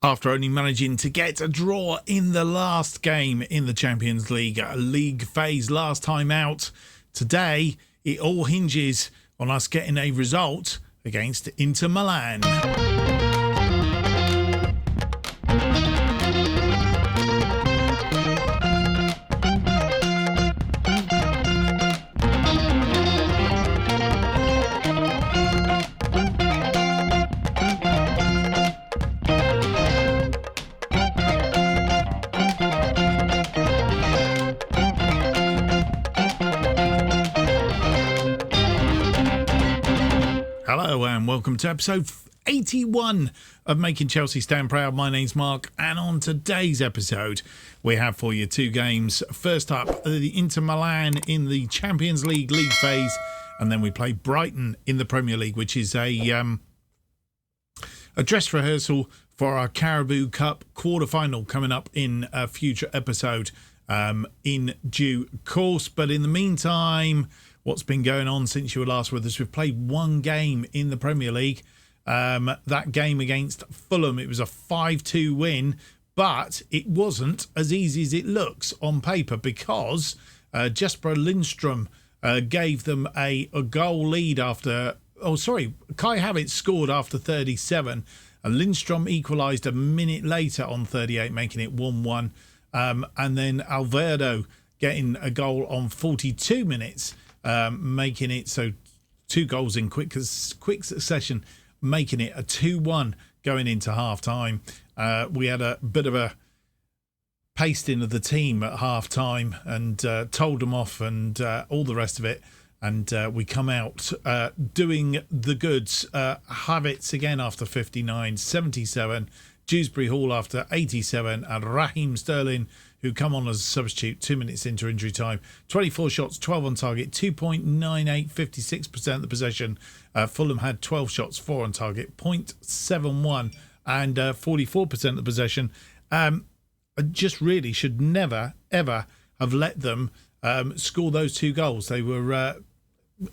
after only managing to get a draw in the last game in the Champions League phase last time out. Today, it all hinges on us getting a result against Inter Milan. Hello and welcome to episode 81 of Making Chelsea Stand Proud. My name's Mark, and on today's episode we have for you two games. First up, the Inter Milan in the Champions League phase, and then we play Brighton in the Premier League, which is a dress rehearsal for our Carabao Cup Quarter Final coming up in a future episode in due course. But in the meantime, what's been going on since you were last with us? We've played one game in the Premier League. That game against Fulham, it was a 5-2 win, but it wasn't as easy as it looks on paper because Jesper Lindstrom gave them a goal lead after... Kai Havertz scored after 37, and Lindstrom equalised a minute later on 38, making it 1-1. And then Alvarado getting a goal on 42 minutes, making it so two goals in quick succession, making it a 2-1 going into half-time. We had a bit of a pasting of the team at half-time and told them off and all the rest of it. And we come out doing the goods. Havertz again after 59, 77. Dewsbury Hall after 87. And Raheem Sterling, who come on as a substitute 2 minutes into injury time. 24 shots, 12 on target, 2.98, 56% of the possession. Fulham had 12 shots, 4 on target, 0.71 and 44% of the possession. Just really should never, ever have let them score those two goals. They were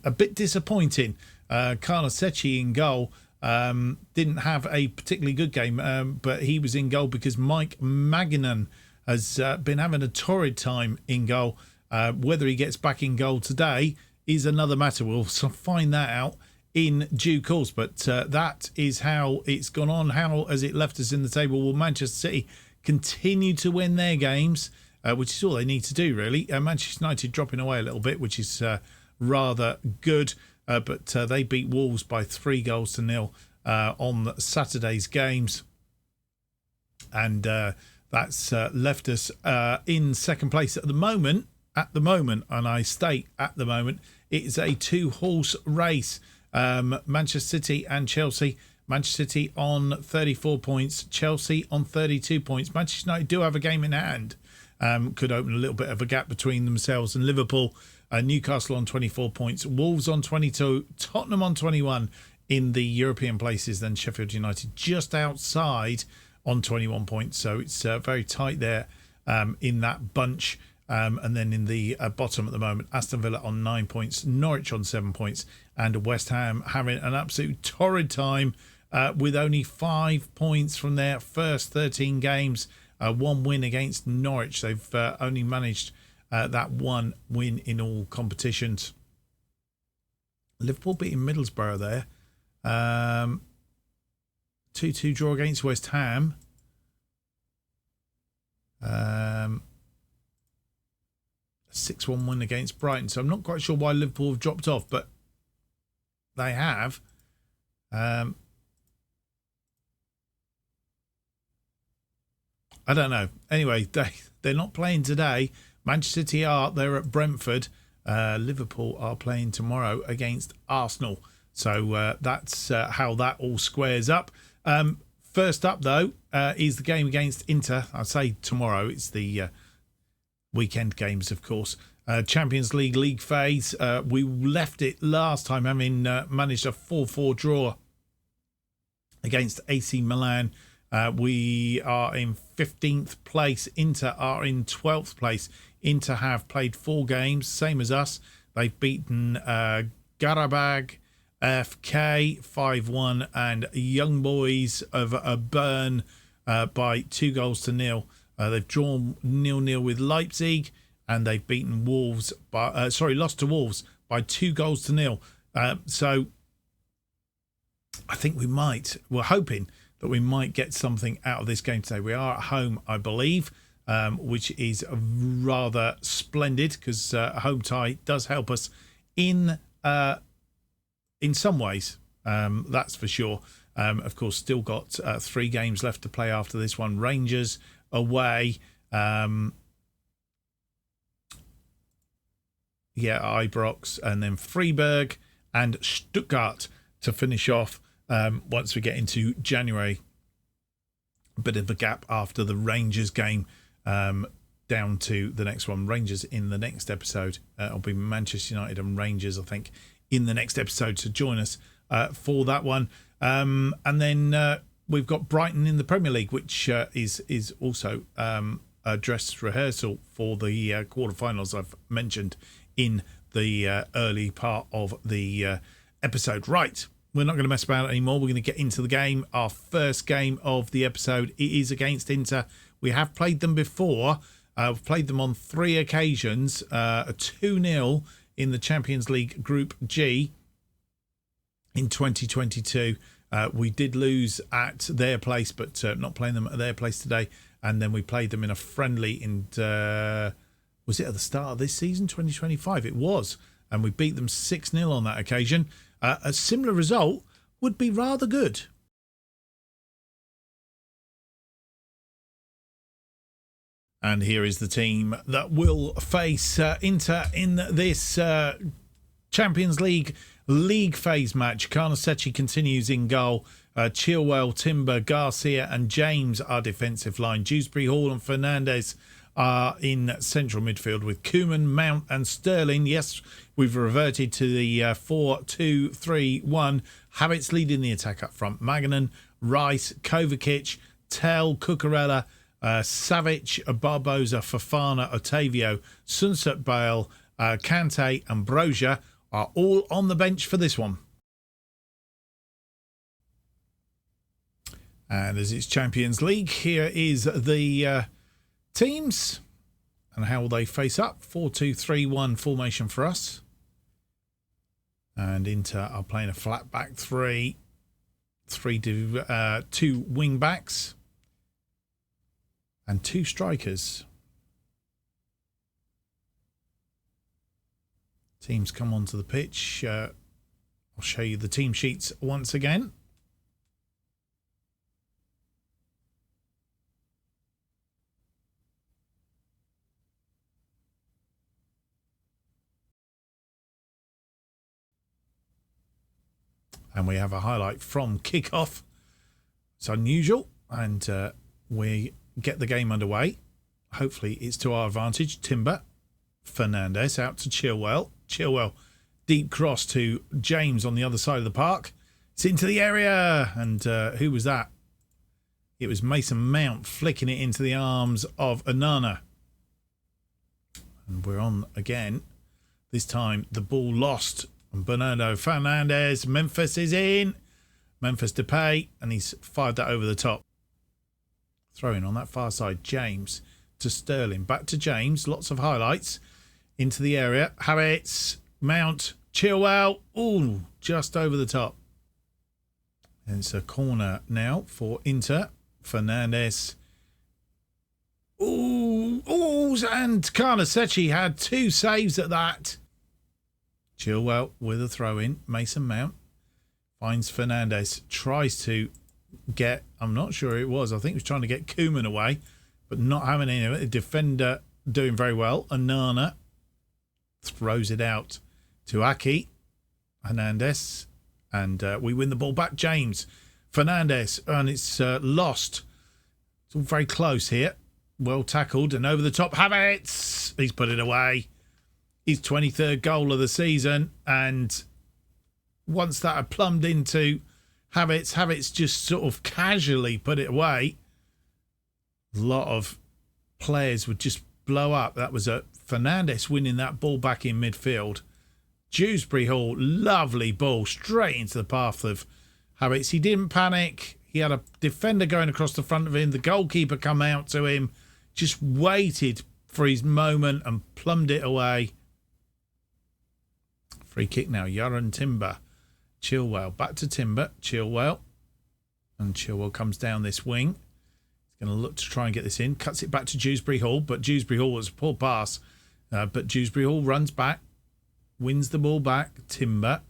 a bit disappointing. Carlos Secchi in goal. Didn't have a particularly good game, but he was in goal because Mike Magnan has been having a torrid time in goal. Whether he gets back in goal today is another matter. We'll find that out in due course, but that is how it's gone on. How has it left us in the table? Will Manchester City continue to win their games, which is all they need to do, really. Manchester United dropping away a little bit, which is rather good, but they beat Wolves by 3-0 on Saturday's games, and that's left us in second place at the moment. And I state at the moment, it is a two-horse race. Manchester City and Chelsea. Manchester City on 34 points, Chelsea on 32 points. Manchester United do have a game in hand. Could open a little bit of a gap between themselves and Liverpool. Newcastle on 24 points, Wolves on 22, Tottenham on 21 in the European places. Then Sheffield United just outside on 21 points. So it's very tight there in that bunch. And then in the bottom at the moment, Aston Villa on 9 points, Norwich on 7 points, and West Ham having an absolute torrid time with only 5 points from their first 13 games. One win against Norwich. They've only managed that one win in all competitions. Liverpool beating Middlesbrough there. 2-2 draw against West Ham. 6-1 win against Brighton. So I'm not quite sure why Liverpool have dropped off, but they have. I don't know. Anyway, they're not playing today. Manchester City they're at Brentford. Liverpool are playing tomorrow against Arsenal. So that's how that all squares up. First up, though, is the game against Inter. I say tomorrow. It's the weekend games, of course. Champions League phase. We left it last time having managed a 4-4 draw against AC Milan. We are in 15th place. Inter are in 12th place. Inter have played 4 games, same as us. They've beaten Carabao, FK 5-1, and Young Boys of Bern by 2-0. They've drawn 0-0 with Leipzig, and they've beaten Wolves by lost to Wolves by 2-0. So I think we're hoping that we might get something out of this game today. We are at home, I believe, which is rather splendid, because a home tie does help us in some ways. That's for sure. Of course, still got 3 games left to play after this one. Rangers away. Ibrox, and then Freiburg and Stuttgart to finish off once we get into January. A bit of a gap after the Rangers game, down to the next one. Rangers in the next episode. It'll be Manchester United and Rangers, I think, in the next episode, to join us for that one. And then we've got Brighton in the Premier League, which is also a dress rehearsal for the quarterfinals I've mentioned in the early part of the episode. Right, we're not going to mess about anymore. We're going to get into the game. Our first game of the episode, it is against Inter. We have played them before. We've played them on 3 occasions. A 2-0 in the Champions League Group G in 2022. We did lose at their place, but not playing them at their place today. And then we played them in a friendly in, was it at the start of this season, 2025? It was. And we beat them 6-0 on that occasion. A similar result would be rather good. And here is the team that will face Inter in this Champions League phase match. Carnesecchi continues in goal. Chilwell, Timber, Garcia and James are defensive line. Dewsbury Hall and Fernandes are in central midfield with Koeman, Mount and Sterling. Yes, we've reverted to the 4-2-3-1. Havertz leading the attack up front. Maganan, Rice, Kovacic, Tell, Cucurella, Savic, Barbosa, Fofana, Otavio, Sunset Bale, Kante and Broja are all on the bench for this one. And as it's Champions League, here is the teams and how will they face up. 4-2-3-1 formation for us. And Inter are playing a flat back 3. 2 wing backs and 2 strikers. Teams come onto the pitch. I'll show you the team sheets once again. And we have a highlight from kickoff. It's unusual, and we get the game underway. Hopefully it's to our advantage. Timber, Fernandes out to Chilwell. Chilwell, deep cross to James on the other side of the park. It's into the area, and who was that? It was Mason Mount flicking it into the arms of Onana. And we're on again. This time the ball lost. And Bernardo Fernandes, Memphis is in. Memphis Depay, and he's fired that over the top. Throwing on that far side, James to Sterling. Back to James, lots of highlights. Into the area, Havertz, Mount, Chilwell. Ooh, just over the top. And it's a corner now for Inter. Fernandes. Ooh, and Carnesecchi had 2 saves at that. Chilwell with a throw-in. Mason Mount finds Fernandes. Tries to get, I'm not sure who it was. I think he was trying to get Koeman away, but not having any of it. The defender doing very well. Onana throws it out to Aki. Hernandez. And we win the ball back. James. Fernandes. And it's lost. It's all very close here. Well tackled. And over the top. Havertz. He's put it away. His 23rd goal of the season, and once that had plumbed into Havertz just sort of casually put it away. A lot of players would just blow up. That was a Fernandes winning that ball back in midfield. Dewsbury Hall, lovely ball straight into the path of Havertz. He didn't panic. He had a defender going across the front of him. The goalkeeper come out to him, just waited for his moment and plumbed it away. Free kick now. Yaron Timber. Chilwell. Back to Timber. Chilwell. And Chilwell comes down this wing. He's going to look to try and get this in. Cuts it back to Dewsbury Hall. But Dewsbury Hall was a poor pass. But Dewsbury Hall runs back. Wins the ball back. Timber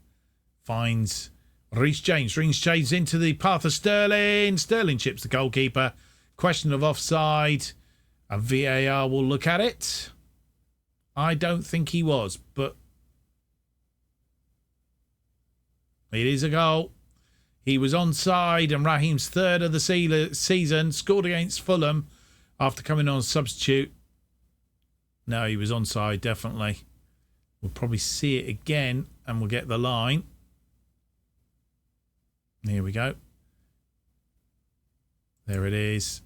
finds Reece James. Reece James into the path of Sterling. Sterling chips the goalkeeper. Question of offside. And VAR will look at it. I don't think he was, but it is a goal. He was onside, and Raheem's third of the season, scored against Fulham after coming on substitute. No, he was onside, definitely. We'll probably see it again, and we'll get the line. Here we go. There it is.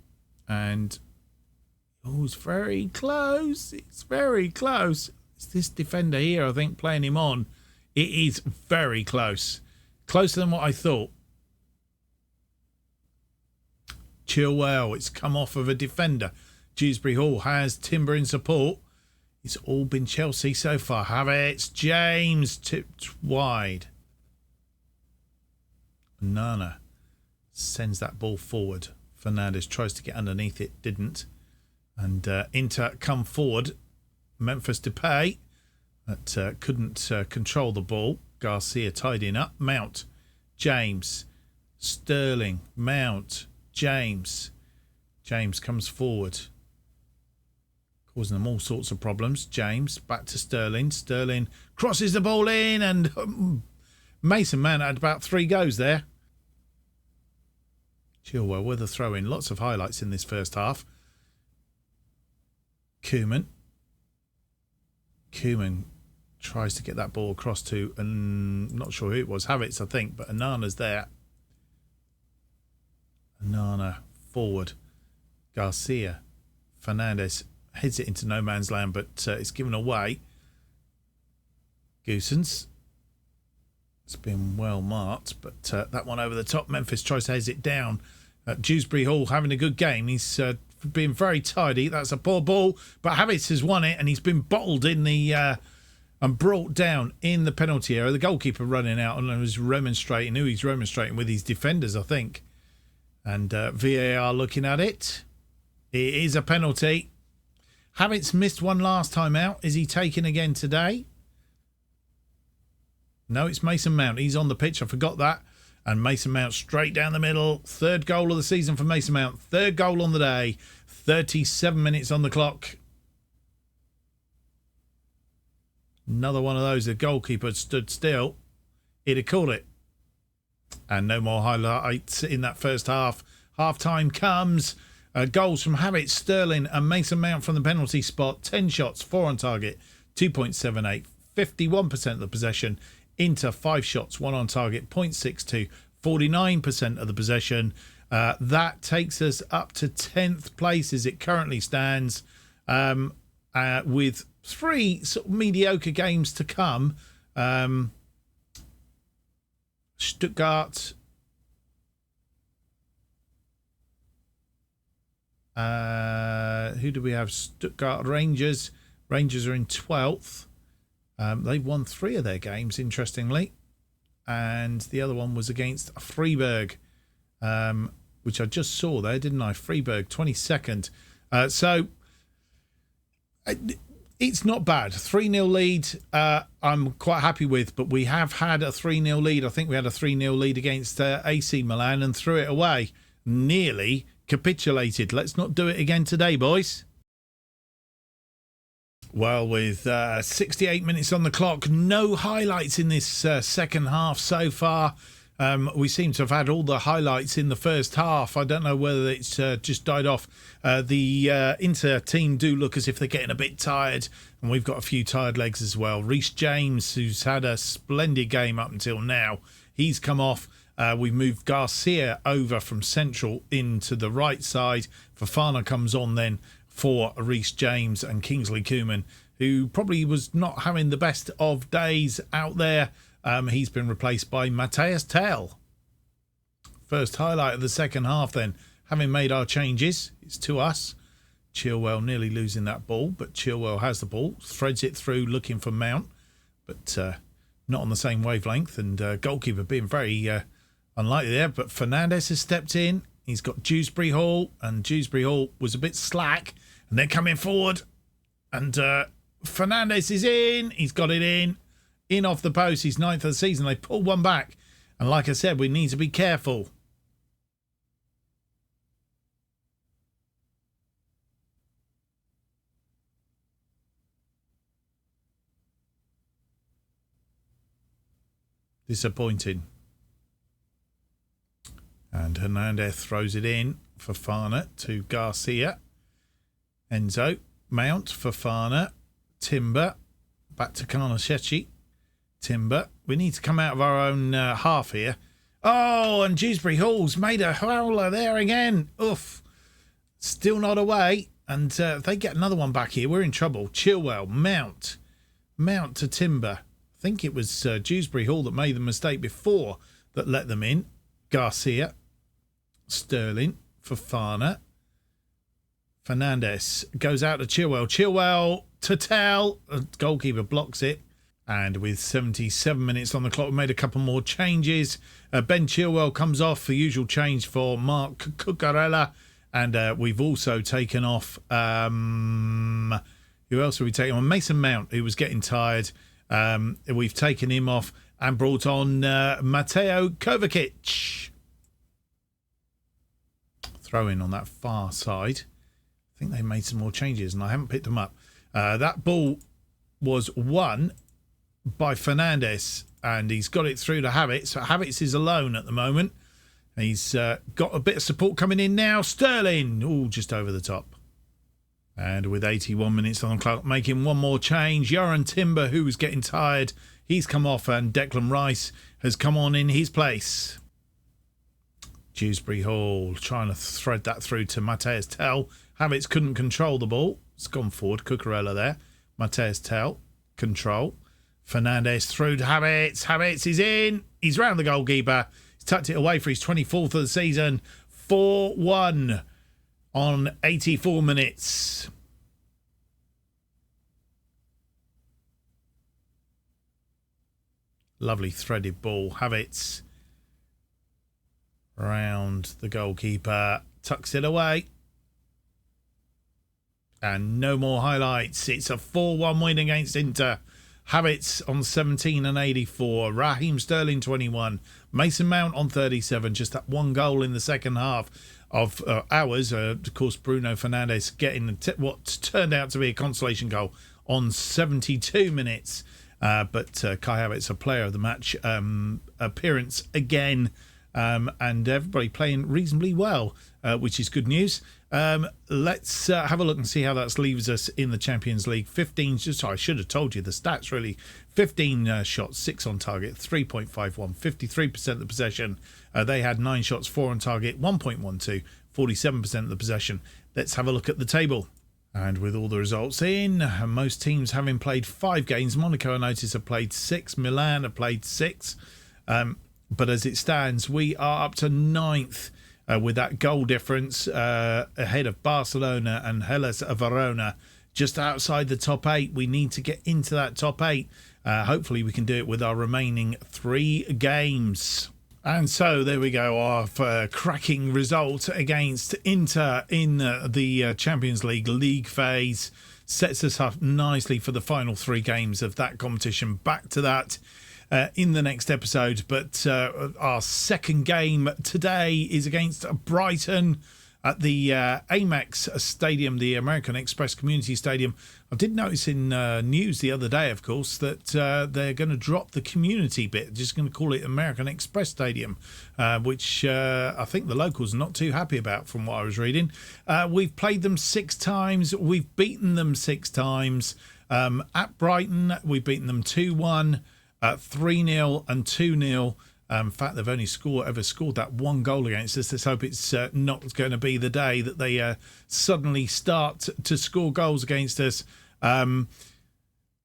And oh, it's very close. It's very close. It's this defender here, I think, playing him on. It is very close. Closer than what I thought. Chilwell, it's come off of a defender. Dewsbury Hall has Timber in support. It's all been Chelsea so far. Havertz, James tipped wide. Nana sends that ball forward. Fernandes tries to get underneath it, didn't. And Inter come forward. Memphis Depay that couldn't control the ball. Garcia tidying up. Mount, James, Sterling, Mount, James. James comes forward, causing them all sorts of problems. James back to Sterling. Sterling crosses the ball in, and Mason Mount had about 3 goes there. Chilwell with a throw in. Lots of highlights in this first half. Koeman tries to get that ball across to, not sure who it was, Havertz, I think, but Anana's there. Anana forward. Garcia. Fernandes heads it into no man's land, but it's given away. Goosens. It's been well marked, but that one over the top. Memphis tries to head it down. Dewsbury Hall having a good game. He's been very tidy. That's a poor ball, but Havertz has won it, and he's been bottled in the and brought down in the penalty area. The goalkeeper running out and was remonstrating. He's remonstrating with his defenders, I think. And VAR looking at it. It is a penalty. Havertz missed one last time out. Is he taken again today? No, it's Mason Mount. He's on the pitch. I forgot that. And Mason Mount straight down the middle. 3rd goal of the season for Mason Mount. 3rd goal on the day. 37 minutes on the clock. Another one of those. The goalkeeper stood still. He'd have caught it. And no more highlights in that first half. Half time comes. Goals from Havertz, Sterling and Mason Mount from the penalty spot. 10 shots, 4 on target. 2.78. 51% of the possession. Inter 5 shots, 1 on target, 0.62, 49% of the possession. That takes us up to 10th place as it currently stands, with 3 sort of mediocre games to come. Stuttgart, who do we have? Stuttgart Rangers. Rangers are in 12th. They've won 3 of their games, interestingly. And the other one was against Freiburg, which I just saw there, didn't I? Freiburg, 22nd. So it's not bad. 3-0 lead, I'm quite happy with, but we have had a 3-0 lead. I think we had a 3-0 lead against AC Milan and threw it away. Nearly capitulated. Let's not do it again today, boys. Well, with 68 minutes on the clock, no highlights in this second half so far. We seem to have had all the highlights in the first half. I don't know whether it's just died off. The Inter team do look as if they're getting a bit tired, and we've got a few tired legs as well. Reece James, who's had a splendid game up until now, he's come off. We've moved Garcia over from central into the right side. Fofana comes on then for Reece James, and Kingsley Koeman, who probably was not having the best of days out there. He's been replaced by Matthias Tell. First highlight of the second half then. Having made our changes, it's to us. Chilwell nearly losing that ball, but Chilwell has the ball, threads it through looking for Mount, but not on the same wavelength, and goalkeeper being very unlikely there. But Fernandes has stepped in. He's got Dewsbury Hall, and Dewsbury Hall was a bit slack, and they're coming forward, and Fernandes is in. He's got it in off the post. He's 9th of the season. They pulled one back, and like I said, we need to be careful. Disappointing. And Hernandez throws it in. Fofana to Garcia. Enzo. Mount. Fofana. Timber. Back to Karnashevsky. Timber. We need to come out of our own half here. Oh, and Dewsbury Hall's made a howler there again. Oof. Still not away. And if they get another one back here, we're in trouble. Chilwell. Mount. Mount to Timber. I think it was Dewsbury Hall that made the mistake before that let them in. Garcia, Sterling, Fofana, Fernandes goes out to Chilwell. Chilwell to Tell. Goalkeeper blocks it. And with 77 minutes on the clock, we made a couple more changes. Ben Chilwell comes off, the usual change for Mark Cucurella. And we've also taken off... who else have we taken on? Mason Mount, who was getting tired. We've taken him off and brought on Mateo Kovacic. Throw in on that far side. I think they made some more changes and I haven't picked them up. That ball was won by Fernandes and he's got it through to Havertz. So Havertz is alone at the moment. He's got a bit of support coming in now. Sterling, oh, just over the top. And with 81 minutes on the clock, making one more change. Yoran Timber, who was getting tired, he's come off and Declan Rice has come on in his place. Dewsbury Hall trying to thread that through to Mateus Tell. Havertz couldn't control the ball. It's gone forward. Cucurella there. Mateus Tell, control. Fernandes through to Havertz. Havertz is in. He's round the goalkeeper. He's tucked it away for his 24th of the season. 4-1. On 84 minutes. Lovely threaded ball. Havertz round the goalkeeper. Tucks it away. And no more highlights. It's a 4-1 win against Inter. Havertz on 17 and 84. Raheem Sterling 21. Mason Mount on 37. Just that one goal in the second half of ours. Of course, Bruno Fernandes getting what turned out to be a consolation goal on 72 minutes. But Kai Havertz, a player of the match appearance again. And everybody playing reasonably well, which is good news. Let's have a look and see how that leaves us in the Champions League. 15, I should have told you the stats really. 15 shots, 6 on target, 3.51, 53% of the possession. They had 9 shots, 4 on target, 1.12, 47% of the possession. Let's have a look at the table. And with all the results in, most teams having played 5 games. Monaco, I notice, have played 6. Milan have played 6. But as it stands, we are up to 9th with that goal difference ahead of Barcelona and Hellas Verona. Just outside the top 8. We need to get into that top 8. Hopefully we can do it with our remaining 3 games. And so there we go, our cracking result against Inter in the Champions League phase. Sets us up nicely for the final 3 games of that competition. Back to that in the next episode. But our second game today is against Brighton at the Amex Stadium, the American Express Community Stadium. I did notice in news the other day, of course, that they're going to drop the community bit. Just going to call it American Express Stadium, which I think the locals are not too happy about from what I was reading. We've played them 6 times. We've beaten them 6 times. At Brighton, we've beaten them 2-1, 3-0 and 2-0. In fact, they've only ever scored that 1 goal against us. Let's hope it's not going to be the day that they suddenly start to score goals against us.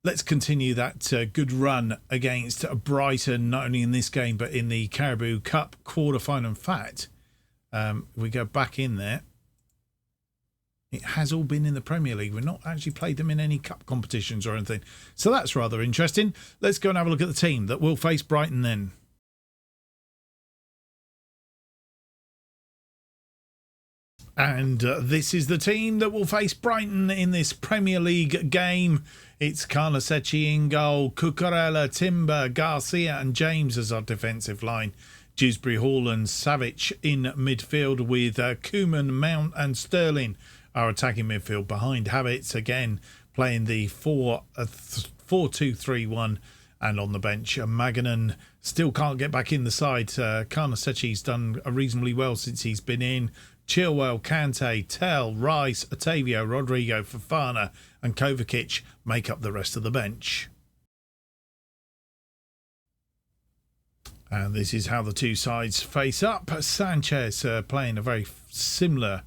Let's continue that good run against Brighton, not only in this game, but in the Carabao Cup Quarter Final. In fact, we go back in there. It has all been in the Premier League. We've not actually played them in any cup competitions or anything. So that's rather interesting. Let's go and have a look at the team that will face Brighton then. And this is the team that will face Brighton in this Premier League game. It's Carnasecchi in goal, Cucurella, Timber, Garcia and James as our defensive line. Dewsbury Hall and Savic in midfield with Koeman, Mount and Sterling. Our attacking midfield behind Havertz again playing the 4-2-3-1, and on the bench Maganan still can't get back in the side. Carnasecchi's done reasonably well since he's been in. Chilwell, Kante, Tell, Rice, Otavio, Rodrigo, Fofana and Kovacic make up the rest of the bench. And this is how the two sides face up. Sanchez playing a very similar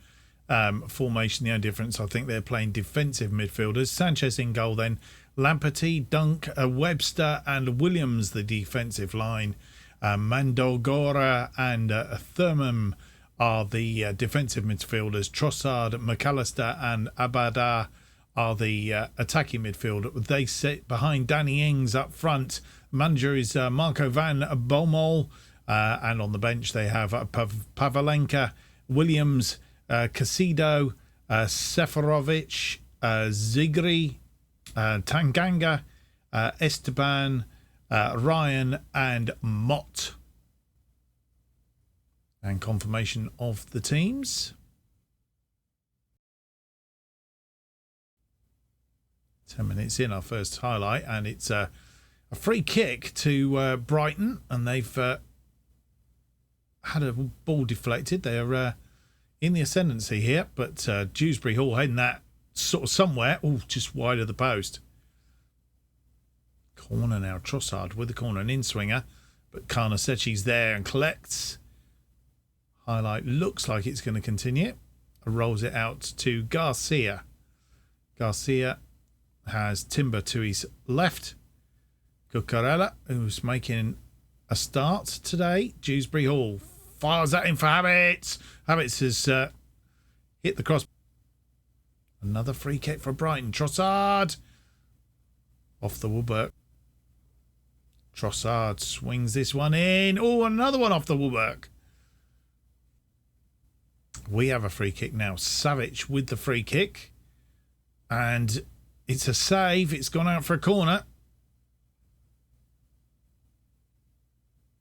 formation. The only difference, I think they're playing defensive midfielders. Sanchez in goal then. Lamperty, Dunk, Webster and Williams the defensive line. Mandogora and Thurman are the defensive midfielders. Trossard, McAllister and Abada are the attacking midfield. They sit behind Danny Ings up front. Manager is Marco van Bommel. And on the bench they have Pavlenka, Williams, Casido, Seferovic, Zigri, Tanganga, Esteban, Ryan and Mott. And confirmation of the teams. 10 minutes in, our first highlight, and it's a free kick to Brighton, and they've had a ball deflected. They're in the ascendancy here, but Dewsbury Hall heading that sort of somewhere. Oh, just wide of the post. Corner now, Trossard with the corner, an in-swinger, but Carnasecchi's there and collects. Highlight looks like it's going to continue. Rolls it out to Garcia. Garcia has Timber to his left. Cucurella, who's making a start today. Dewsbury Hall fires that in for Havertz. Havertz has hit the cross. Another free kick for Brighton. Trossard off the woodwork. Trossard swings this one in. Oh, another one off the woodwork. We have a free kick now. Savic with the free kick. And it's a save. It's gone out for a corner.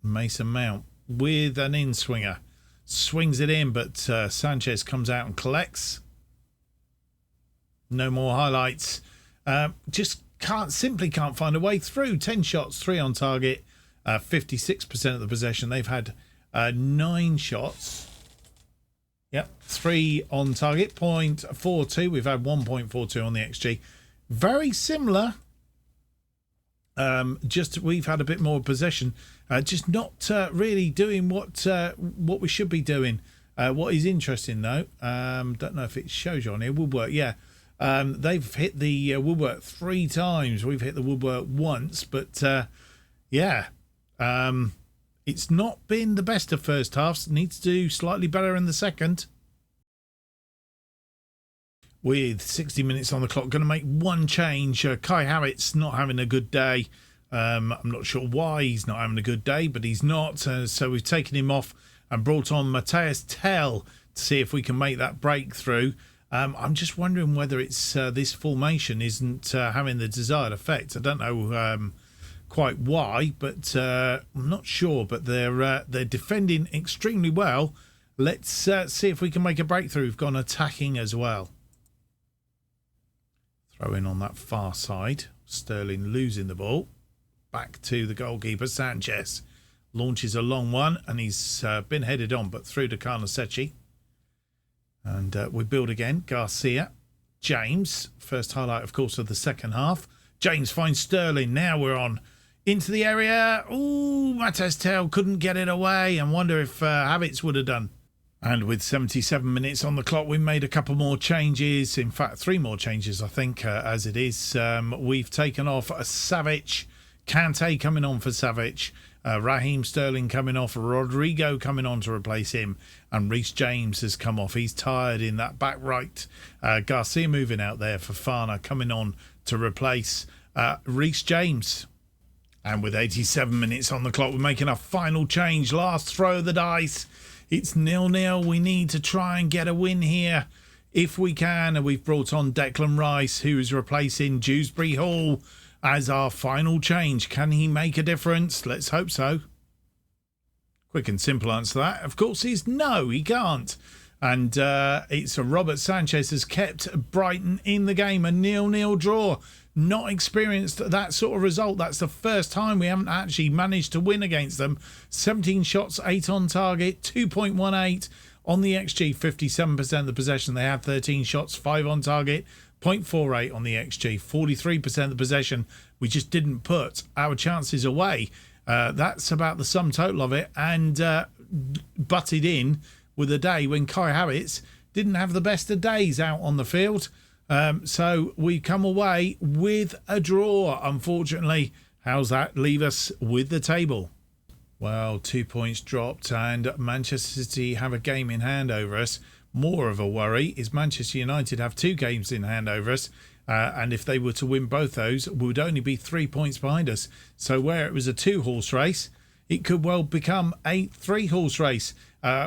Mason Mount with an in-swinger. Swings it in, but Sanchez comes out and collects. No more highlights. Just simply can't find a way through. 10 shots, 3 on target. 56% of the possession. They've had 9 shots. Yep, 3 on target, 0.42. We've had 1.42 on the XG. Very similar. Just we've had a bit more possession. Just not really doing what we should be doing. What is interesting though, don't know if it shows you on here. Woodwork, yeah. They've hit the woodwork 3 times. We've hit the woodwork once, but yeah. It's not been the best of first halves. Needs to do slightly better in the second. With 60 minutes on the clock, going to make one change. Kai Havertz not having a good day. I'm not sure why he's not having a good day, but he's not. So we've taken him off and brought on Matthias Tell to see if we can make that breakthrough. I'm just wondering whether it's this formation isn't having the desired effect. I don't know quite why, but I'm not sure. But they're defending extremely well. Let's see if we can make a breakthrough. We've gone attacking as well. Throw in on that far side. Sterling losing the ball. Back to the goalkeeper, Sanchez. Launches a long one, and he's been headed on, but through to Carnasecchi. And we build again. Garcia. James. First highlight, of course, of the second half. James finds Sterling. Now we're on into the area. Ooh, Matthias Tell couldn't get it away. I wonder if Havertz would have done. And with 77 minutes on the clock, we made a couple more changes. In fact, 3 more changes, I think, as it is. We've taken off Savic, Kante coming on for Savic, Raheem Sterling coming off, Rodrigo coming on to replace him, and Reece James has come off. He's tired in that back right. Garcia moving out there for Fana, coming on to replace Reece James. And with 87 minutes on the clock, we're making a final change. Last throw of the dice. It's 0-0. We need to try and get a win here if we can. And we've brought on Declan Rice, who is replacing Dewsbury Hall as our final change. Can he make a difference? Let's hope so. Quick and simple answer to that, of course, is no, he can't. And it's Robert Sanchez has kept Brighton in the game. A 0-0 draw. Not experienced that sort of result. That's the first time we haven't actually managed to win against them. 17 shots, 8 on target, 2.18 on the XG, 57% of the possession. They had 13 shots, 5 on target, 0.48 on the XG, 43% of the possession. We just didn't put our chances away. That's about the sum total of it. And butted in with a day when Kai Havertz didn't have the best of days out on the field. So we come away with a draw, unfortunately. How's that leave us with the table? Well, 2 points dropped and Manchester City have a game in hand over us. More of a worry is Manchester United have 2 games in hand over us. And if they were to win both those, we would only be 3 points behind us. So where it was a 2-horse race, it could well become a 3-horse race.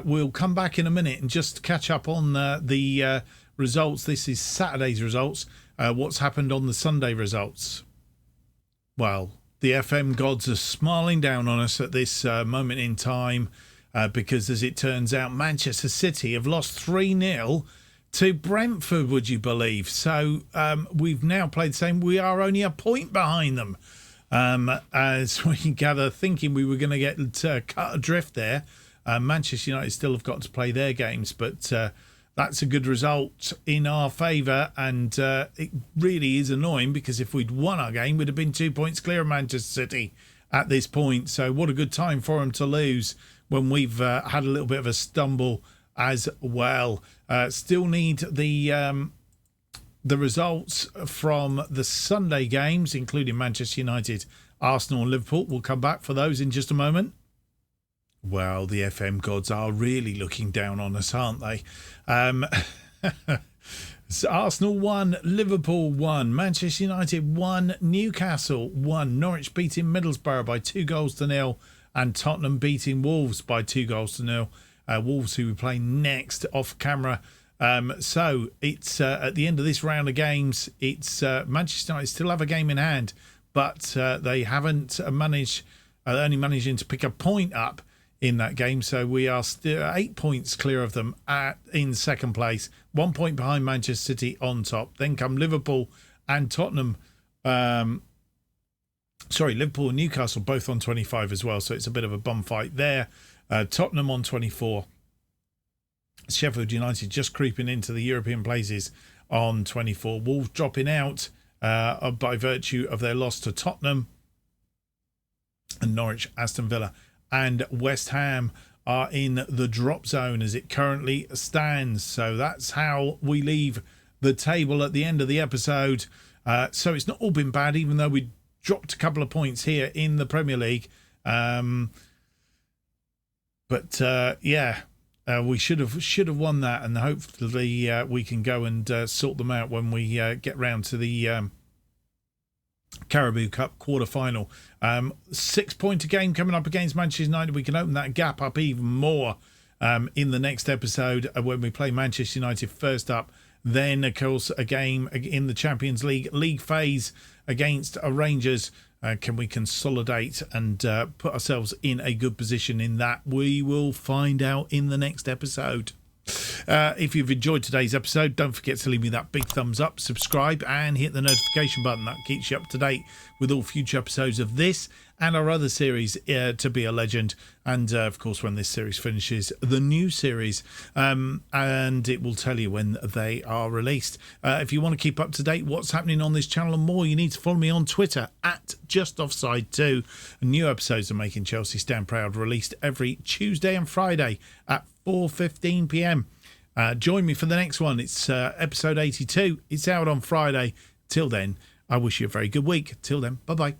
We'll come back in a minute and just catch up on the results. This is Saturday's results. What's happened on the Sunday results? Well, the FM gods are smiling down on us at this moment in time because, as it turns out, Manchester City have lost 3-0 to Brentford, would you believe? So we've now played the same. We are only a point behind them. As we gather, thinking we were going to get cut adrift there. Manchester United still have got to play their games, but that's a good result in our favour, and it really is annoying because if we'd won our game, we'd have been 2 points clear of Manchester City at this point. So what a good time for them to lose when we've had a little bit of a stumble as well. Still need the results from the Sunday games, including Manchester United, Arsenal and Liverpool. We'll come back for those in just a moment. Well, the FM gods are really looking down on us, aren't they? So Arsenal 1, Liverpool 1, Manchester United 1, Newcastle 1, Norwich beating Middlesbrough by 2-0, and Tottenham beating Wolves by 2-0. Wolves, who we play next off camera. So it's at the end of this round of games, it's Manchester United still have a game in hand, but they haven't managed, only managing to pick a point up in that game. So we are still 8 points clear of them in second place, 1 point behind Manchester City on top. Then come Liverpool and Tottenham. Liverpool and Newcastle both on 25 as well. So it's a bit of a bum fight there. Tottenham on 24. Sheffield United just creeping into the European places on 24. Wolves dropping out by virtue of their loss to Tottenham. And Norwich, Aston Villa and West Ham are in the drop zone as it currently stands. So that's how we leave the table at the end of the episode. So it's not all been bad, even though we dropped a couple of points here in the Premier League. We should have won that, and hopefully we can go and sort them out when we get round to the Carabao Cup Quarter Final. 6 point a game coming up against Manchester United. We can open that gap up even more in the next episode when we play Manchester United first up. Then, of course, a game in the Champions League phase against Rangers. Can we consolidate and put ourselves in a good position in that? We will find out in the next episode. If you've enjoyed today's episode, don't forget to leave me that big thumbs up, subscribe and hit the notification button. That keeps you up to date with all future episodes of this and our other series, To Be a Legend. And, of course, when this series finishes, the new series, and it will tell you when they are released. If you want to keep up to date what's happening on this channel and more, you need to follow me on Twitter at JustOffsideFM. New episodes of Making Chelsea Stand Proud released every Tuesday and Friday at 4:15 p.m. Join me for the next one. It's episode 82. It's out on Friday. Till then, I wish you a very good week. Till then, bye-bye.